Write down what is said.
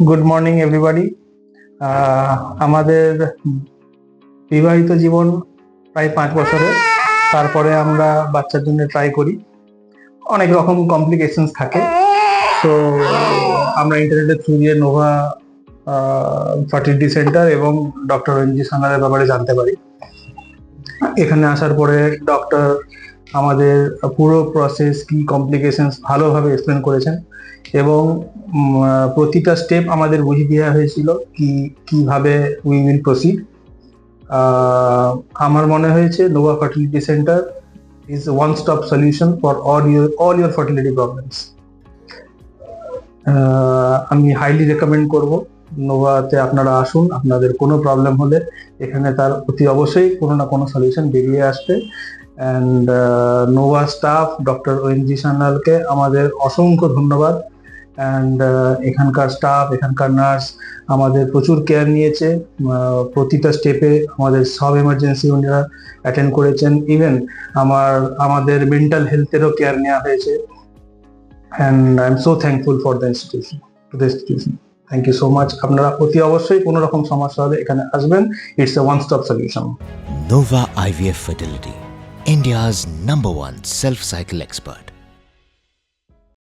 Good morning everybody. আমাদের বিবাহিত জীবন প্রায় 5 বছরের। তারপরে আমরা বাচ্চার জন্য ট্রাই করি। অনেক রকম কমপ্লিকেশনস থাকে, তো আমরা ইন্টারনেটের থ্রু দিয়ে নোভা ফার্টিলিটি সেন্টার এবং ডক্টর এনজি সানারের ব্যাপারে জানতে পারি। এখানে আসার পরে ডক্টর আমাদের পুরো প্রসেস কি কমপ্লিকেশনস ভালোভাবে এক্সপ্লেন করেছেন এবং প্রতিটা স্টেপ আমাদের বুঝিয়ে দেওয়া হয়েছিল কিভাবে উই উইল প্রসিড। আমার মনে হয়েছে Nova fertility centre is one stop solution for all your fertility problems. আমি হাইলি রেকমেন্ড করব নোভাতে আপনারা আসুন। আপনাদের কোনো প্রবলেম হলে এখানে তার অতি অবশ্যই কোনো না কোনো সলিউশন বেরিয়ে আসবে। And Nova staff doctor ONG সান্যালকে আমাদের অসংখ্য ধন্যবাদ। অ্যান্ড এখানকার স্টাফ, এখানকার নার্স আমাদের প্রচুর কেয়ার নিয়েছে। প্রতিটা স্টেপে আমাদের সব এমার্জেন্সি উনারা অ্যাটেন্ড করেছেন। ইভেন আমাদের মেন্টাল হেলথেরও কেয়ার নেওয়া হয়েছে। And I am so thankful for the institution. Thank you so much. আপনারা অতি অবশ্যই কোনো রকম সমস্যা হলে এখানে আসবেন। It's a one stop solution. Nova IVF Fertility, India's #1 self-cycle expert.